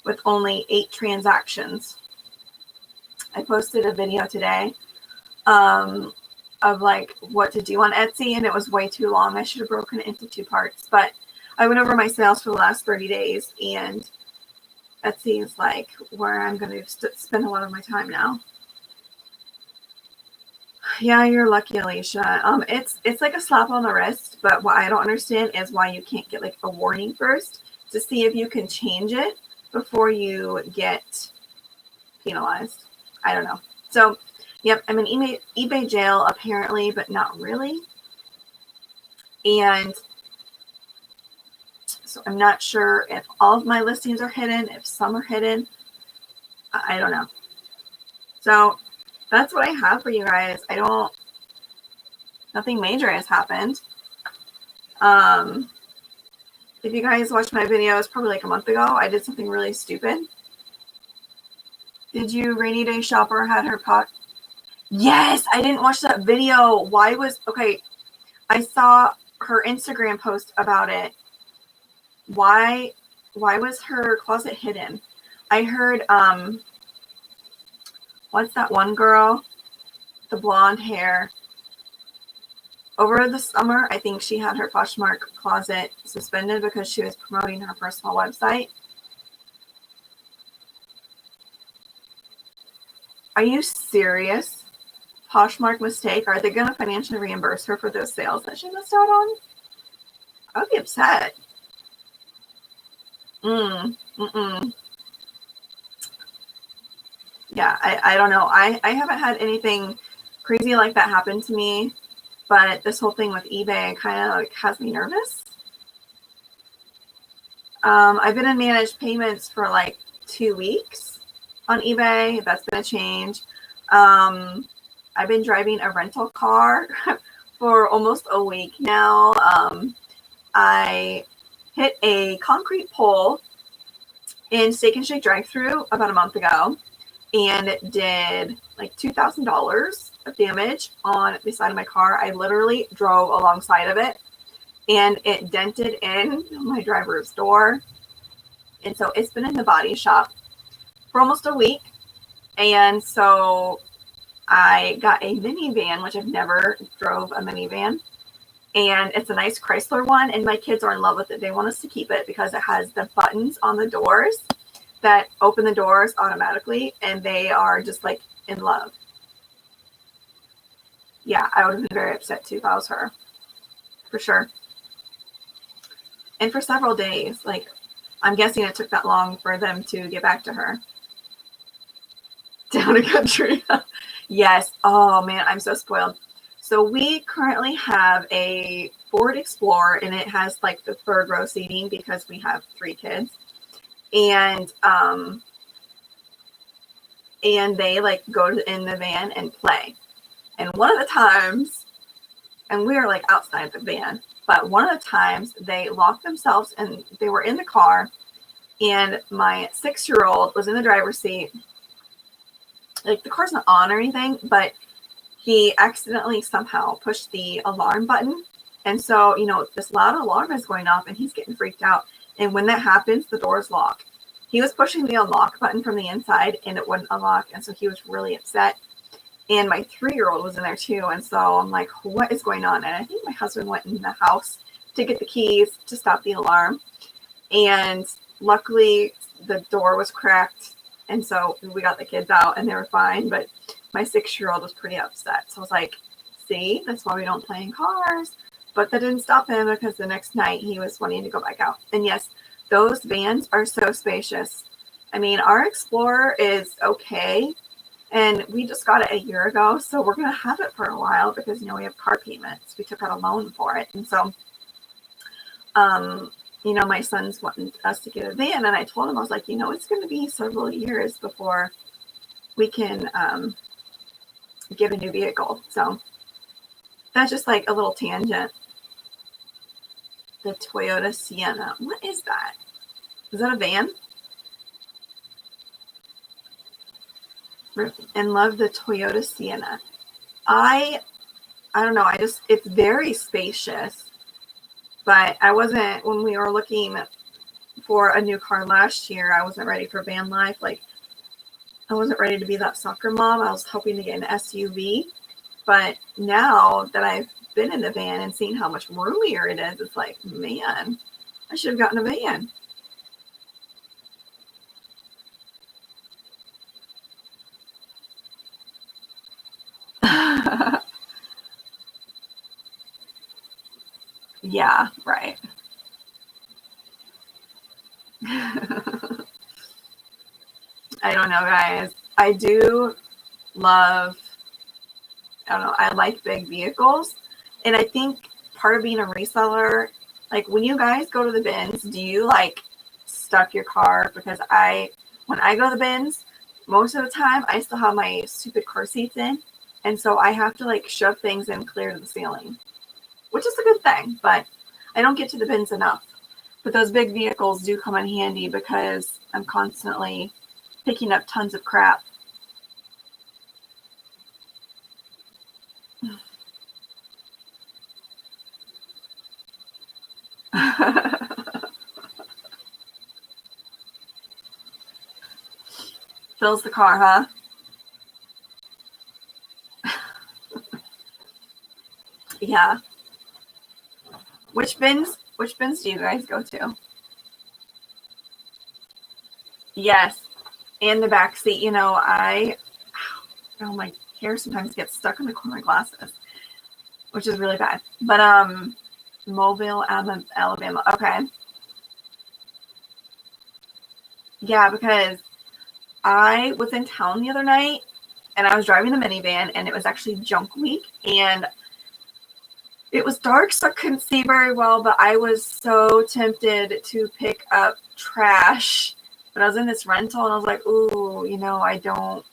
with only 8 transactions. I posted a video today of like what to do on Etsy, and it was way too long. I should have broken it into 2 parts, but I went over my sales for the last 30 days, and Etsy is like where I'm going to spend a lot of my time now. Yeah, you're lucky, Alicia. It's like a slap on the wrist, but what I don't understand is why you can't get like a warning first to see if you can change it before you get penalized. I don't know. So, yep, I'm in eBay jail apparently, but not really. And so I'm not sure if all of my listings are hidden, if some are hidden. I don't know. So that's what I have for you guys. Nothing major has happened. If you guys watched my videos probably like a month ago, I did something really stupid. Did you rainy day shopper had her pot? Yes, I didn't watch that video. Okay, I saw her Instagram post about it. Why was her closet hidden? I heard, what's that one girl? The blonde hair. Over the summer, I think she had her Poshmark closet suspended because she was promoting her personal website. Are you serious? Poshmark mistake? Are they going to financially reimburse her for those sales that she missed out on? I would be upset. Yeah, I don't know. I haven't had anything crazy like that happen to me, but this whole thing with eBay kind of like has me nervous. I've been in managed payments for like 2 weeks on eBay. That's been a change. I've been driving a rental car for almost a week now. I hit a concrete pole in Steak and Shake drive-thru about a month ago and did like $2,000 of damage on the side of my car. I literally drove alongside of it and it dented in my driver's door. And so it's been in the body shop for almost a week. And so I got a minivan, which I've never drove a minivan. And it's a nice Chrysler one. And my kids are in love with it. They want us to keep it because it has the buttons on the doors that open the doors automatically. And they are just like in love. Yeah, I would have been very upset too if I was her. For sure. And for several days, like, I'm guessing it took that long for them to get back to her. Down a country. Yes. Oh, man, I'm so spoiled. So we currently have a Ford Explorer, and it has, like, the third row seating because we have 3 kids. And they, like, go in the van and play. And one of the times, and we were, like, outside the van, but one of the times they locked themselves and they were in the car, and my 6-year-old was in the driver's seat. Like, the car's not on or anything, but he accidentally somehow pushed the alarm button. And so, you know, this loud alarm is going off and he's getting freaked out. And when that happens, the door is locked. He was pushing the unlock button from the inside and it wouldn't unlock. And so he was really upset. And my 3-year-old was in there too. And so I'm like, what is going on? And I think my husband went in the house to get the keys to stop the alarm. And luckily the door was cracked. And so we got the kids out and they were fine. But my 6-year-old was pretty upset. So I was like, see, that's why we don't play in cars. But that didn't stop him because the next night he was wanting to go back out. And yes, those vans are so spacious. I mean, our Explorer is okay. And we just got it a year ago, so we're going to have it for a while because, you know, we have car payments. We took out a loan for it. And so, you know, my son's wanting us to get a van. And I told him, I was like, you know, it's going to be several years before we can get a new vehicle. So that's just like a little tangent. The Toyota Sienna. What is that? Is that a van? And love the Toyota Sienna. I don't know. It's very spacious, but I wasn't, when we were looking for a new car last year, I wasn't ready for van life. Like, I wasn't ready to be that soccer mom. I was hoping to get an SUV, but now that I've been in the van and seen how much roomier it is, it's like, man, I should have gotten a van. Yeah, right. I don't know, guys. I do love, I don't know, I like big vehicles. And I think part of being a reseller, like when you guys go to the bins, do you like stuff your car? Because when I go to the bins, most of the time I still have my stupid car seats in. And so I have to like shove things in clear to the ceiling, which is a good thing, but I don't get to the bins enough. But those big vehicles do come in handy because I'm constantly picking up tons of crap. Fills the car, huh? Yeah. Which bins do you guys go to? Yes. And the back seat. You know, my hair sometimes gets stuck in the corner of my glasses, which is really bad. But Mobile, Alabama. Okay. Yeah, because I was in town the other night and I was driving the minivan and it was actually junk week and it was dark, so I couldn't see very well, but I was so tempted to pick up trash. But I was in this rental and I was like, ooh, you know, I don't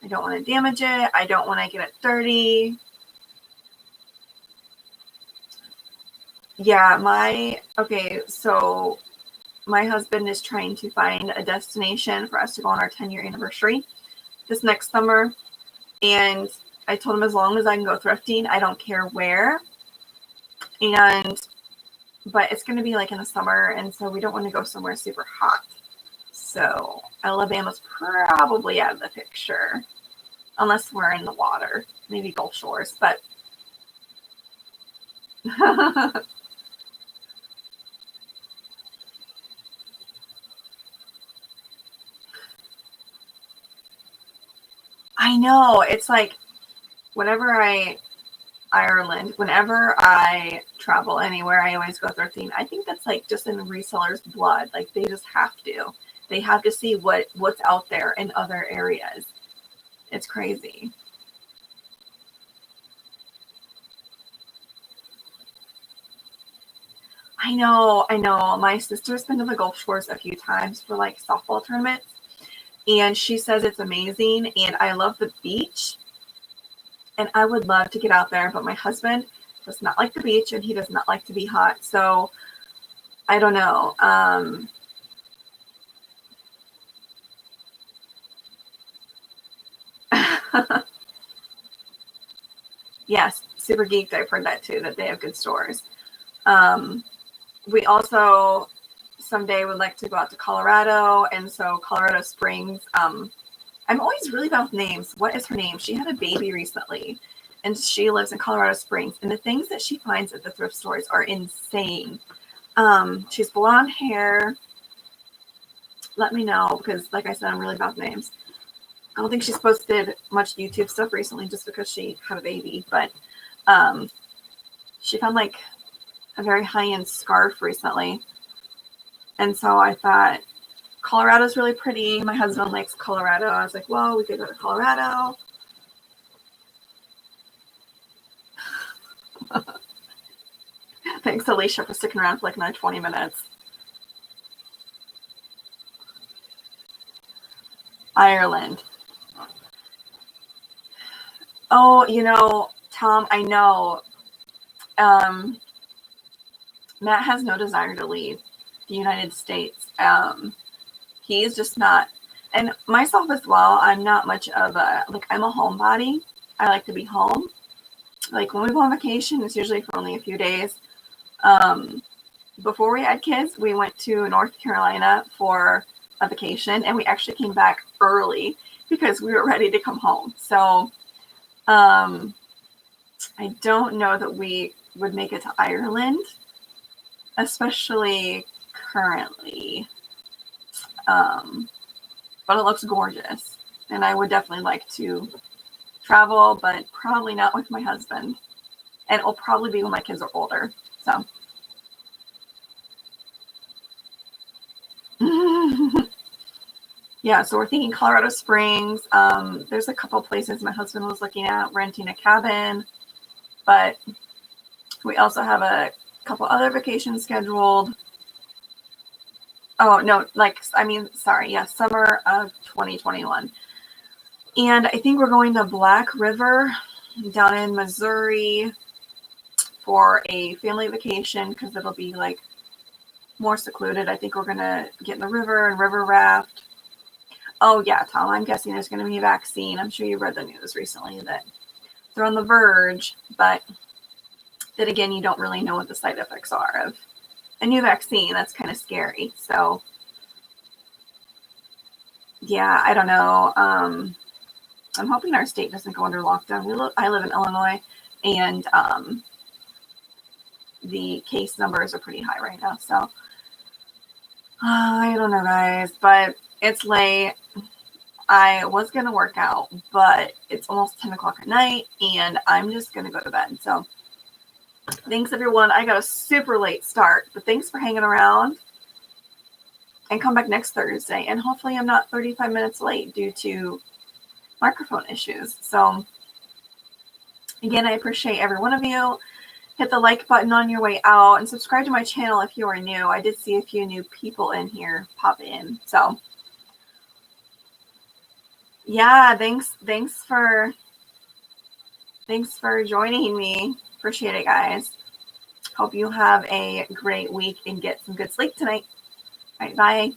want to damage it. I don't want to get it dirty. Yeah, so my husband is trying to find a destination for us to go on our 10-year anniversary this next summer. And I told him as long as I can go thrifting, I don't care where. But it's going to be like in the summer, and so we don't want to go somewhere super hot. So Alabama's probably out of the picture, unless we're in the water, maybe Gulf Shores. But I know, it's like whenever I travel anywhere, I always go thrifting. I think that's like just in resellers' blood. Like they just have to. They have to see what's out there in other areas. It's crazy. I know. My sister's been to the Gulf Shores a few times for like softball tournaments, and she says it's amazing. And I love the beach, and I would love to get out there, but my husband does not like the beach, and he does not like to be hot. So I don't know. Yes, super geeked. I've heard that too, that they have good stores. We also someday would like to go out to Colorado, and so Colorado Springs. I'm always really bad with names. What is her name? She had a baby recently, and she lives in Colorado Springs. And the things that she finds at the thrift stores are insane. She's blonde hair. Let me know, because like I said, I'm really bad with names. I don't think she's posted much YouTube stuff recently just because she had a baby, but she found like a very high-end scarf recently. And so I thought, Colorado's really pretty. My husband likes Colorado. I was like, well, we could go to Colorado. Thanks, Alicia, for sticking around for like another 20 minutes. Ireland. Oh, Tom, I know. Matt has no desire to leave the United States. He's just not, and myself as well. I'm not much of I'm a homebody. I like to be home. Like when we go on vacation, it's usually for only a few days. Before we had kids, we went to North Carolina for a vacation, and we actually came back early because we were ready to come home. So I don't know that we would make it to Ireland, especially currently. But it looks gorgeous, and I would definitely like to travel, but probably not with my husband. And it'll probably be when my kids are older. So yeah, so we're thinking Colorado Springs. There's a couple places my husband was looking at renting a cabin, but we also have a couple other vacations scheduled. Oh, no, summer of 2021. And I think we're going to Black River down in Missouri for a family vacation because it'll be like more secluded. I think we're going to get in the river and river raft. Oh, yeah, Tom, I'm guessing there's going to be a vaccine. I'm sure you read the news recently that they're on the verge, but then again, you don't really know what the side effects are of a new vaccine. That's kind of scary. So, yeah, I don't know. I'm hoping our state doesn't go under lockdown. I live in Illinois, and the case numbers are pretty high right now. So, I don't know, guys, but it's late. I was going to work out, but it's almost 10 o'clock at night, and I'm just going to go to bed. So, thanks, everyone. I got a super late start, but thanks for hanging around. And come back next Thursday. And hopefully I'm not 35 minutes late due to microphone issues. So, again, I appreciate every one of you. Hit the like button on your way out and subscribe to my channel if you are new. I did see a few new people in here pop in. So, yeah, thanks for joining me. Appreciate it, guys. Hope you have a great week and get some good sleep tonight. All right, bye.